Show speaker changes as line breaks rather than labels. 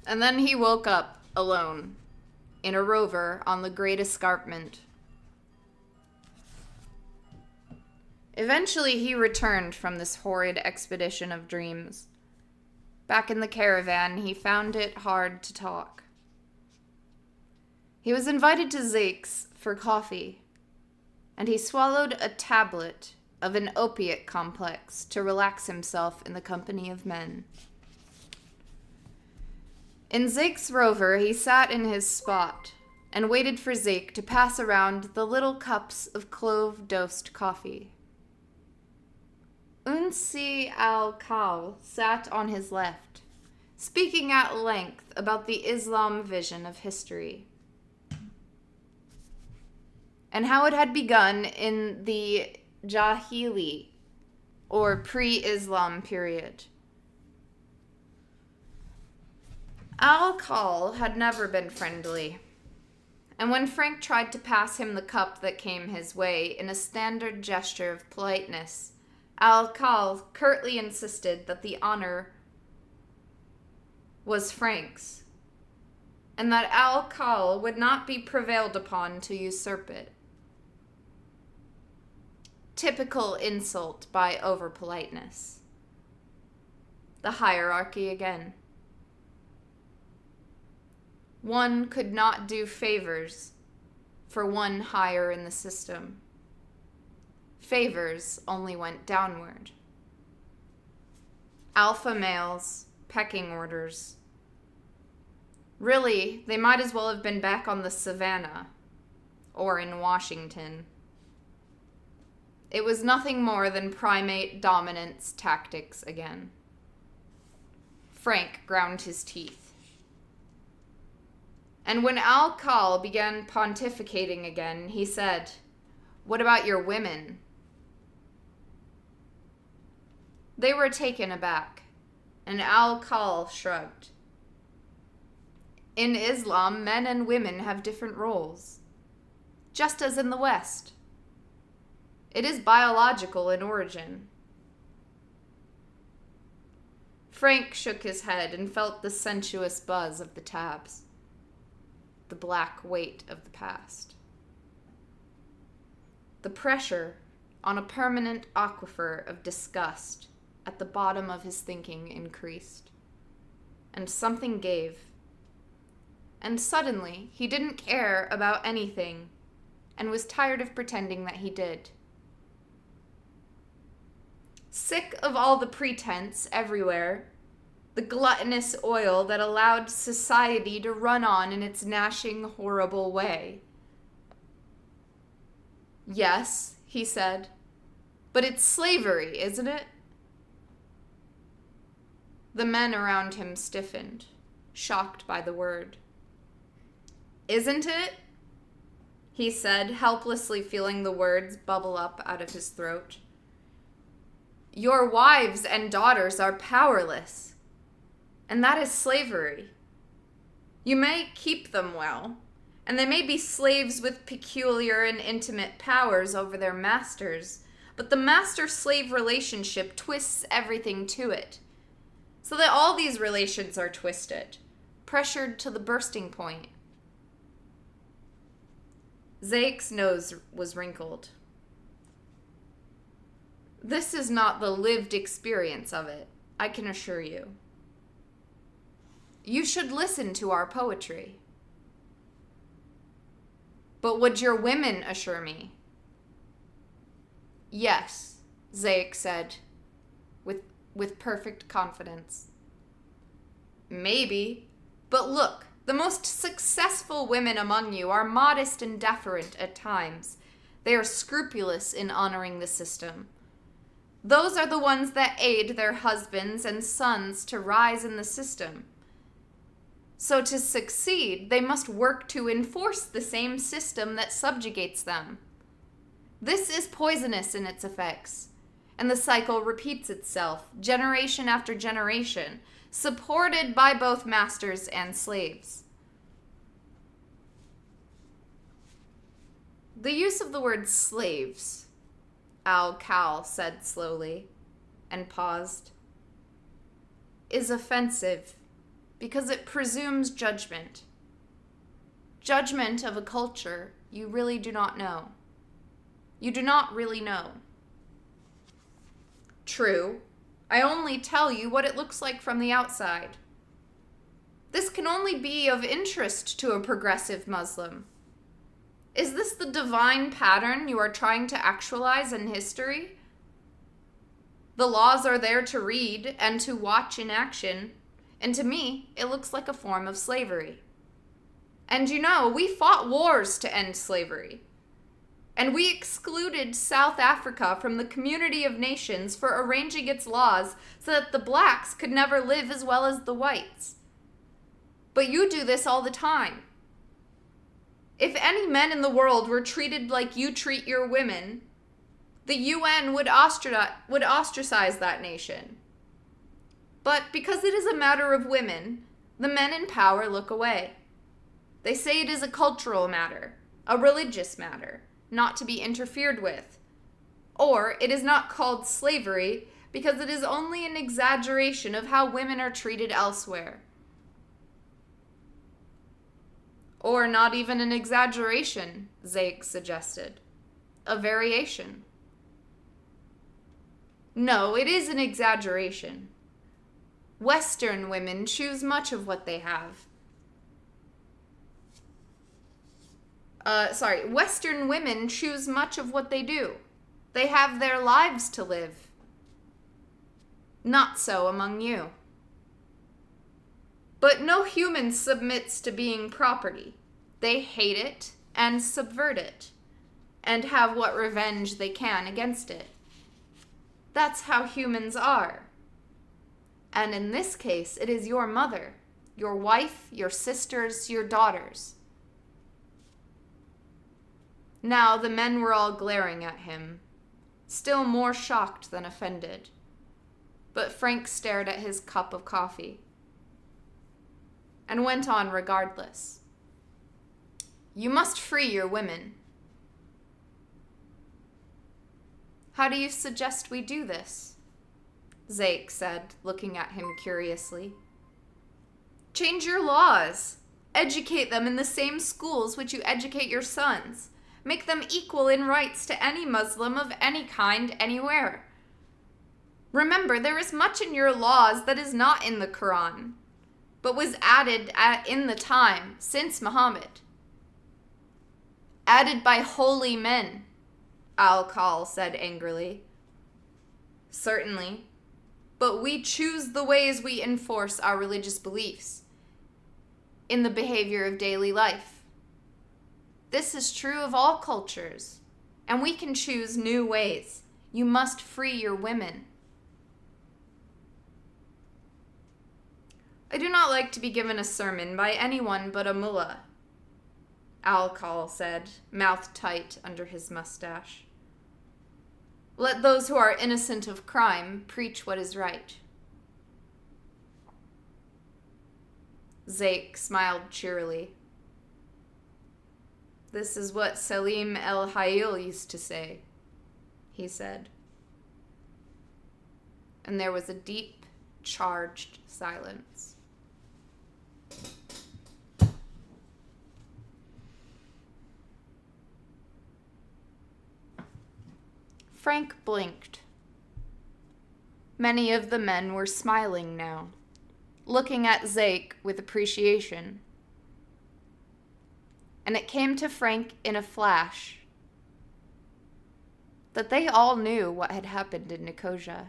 And then he woke up alone in a rover on the Great Escarpment. Eventually, he returned from this horrid expedition of dreams. Back in the caravan, he found it hard to talk. He was invited to Zake's for coffee, and he swallowed a tablet of an opiate complex to relax himself in the company of men. In Zake's rover, he sat in his spot and waited for Zake to pass around the little cups of clove-dosed coffee. Unsi al-Kal sat on his left, speaking at length about the Islam vision of history, and how it had begun in the Jahili, or pre-Islam period. Al-Kal had never been friendly, and when Frank tried to pass him the cup that came his way in a standard gesture of politeness, Al-Kal curtly insisted that the honor was Frank's, and that Al-Kal would not be prevailed upon to usurp it. Typical insult by over-politeness. The hierarchy again. One could not do favors for one higher in the system. Favors only went downward. Alpha males, pecking orders. Really, they might as well have been back on the savannah or in Washington. It was nothing more than primate dominance tactics again. Frank ground his teeth. And when Al-Kal began pontificating again, he said, "What about your women?" They were taken aback, and Al-Kal shrugged. In Islam, men and women have different roles, just as in the West. It is biological in origin. Frank shook his head and felt the sensuous buzz of the tabs, the black weight of the past. The pressure on a permanent aquifer of disgust at the bottom of his thinking increased, and something gave. And suddenly, he didn't care about anything and was tired of pretending that he did. Sick of all the pretense everywhere, the gluttonous oil that allowed society to run on in its gnashing, horrible way. "Yes," he said, "but it's slavery, isn't it?" The men around him stiffened, shocked by the word. "Isn't it?" he said, helplessly feeling the words bubble up out of his throat. "Your wives and daughters are powerless, and that is slavery. You may keep them well, and they may be slaves with peculiar and intimate powers over their masters, but the master-slave relationship twists everything to it, so that all these relations are twisted, pressured to the bursting point." Zake's nose was wrinkled. This is not the lived experience of it, I can assure you. You should listen to our poetry. But would your women assure me? Yes, Zake said, with perfect confidence. Maybe, but look, the most successful women among you are modest and deferent at times. They are scrupulous in honoring the system. Those are the ones that aid their husbands and sons to rise in the system. So to succeed, they must work to enforce the same system that subjugates them. This is poisonous in its effects, and the cycle repeats itself, generation after generation, supported by both masters and slaves. The use of the word slaves, Al-Kal said slowly, and paused, is offensive because it presumes judgment. Judgment of a culture you really do not know. You do not really know. True, I only tell you what it looks like from the outside. This can only be of interest to a progressive Muslim. Is this the divine pattern you are trying to actualize in history? The laws are there to read and to watch in action, and to me, it looks like a form of slavery. And you know, we fought wars to end slavery. And we excluded South Africa from the community of nations for arranging its laws so that the blacks could never live as well as the whites. But you do this all the time. If any men in the world were treated like you treat your women, the UN would ostracize that nation. But because it is a matter of women, the men in power look away. They say it is a cultural matter, a religious matter, not to be interfered with. Or it is not called slavery because it is only an exaggeration of how women are treated elsewhere. Or not even an exaggeration, Zake suggested. A variation. No, it is an exaggeration. Western women choose much of what they have. Western women choose much of what they do. They have their lives to live. Not so among you. But no human submits to being property. They hate it and subvert it, and have what revenge they can against it. That's how humans are. And in this case, it is your mother, your wife, your sisters, your daughters. Now the men were all glaring at him, still more shocked than offended. But Frank stared at his cup of coffee and went on regardless. You must free your women. How do you suggest we do this? Zake said, looking at him curiously. Change your laws. Educate them in the same schools which you educate your sons. Make them equal in rights to any Muslim of any kind anywhere. Remember, there is much in your laws that is not in the Quran, but was added in the time since Muhammad. Added by holy men, Al-Khal said angrily. Certainly, but we choose the ways we enforce our religious beliefs in the behavior of daily life. This is true of all cultures, and we can choose new ways. You must free your women. I do not like to be given a sermon by anyone but a mullah, Al-Khal said, mouth tight under his mustache. Let those who are innocent of crime preach what is right. Zake smiled cheerily. This is what Salim el-Hayil used to say, he said. And there was a deep, charged silence. Frank blinked. Many of the men were smiling now, looking at Zake with appreciation. And it came to Frank in a flash that they all knew what had happened in Nicosia.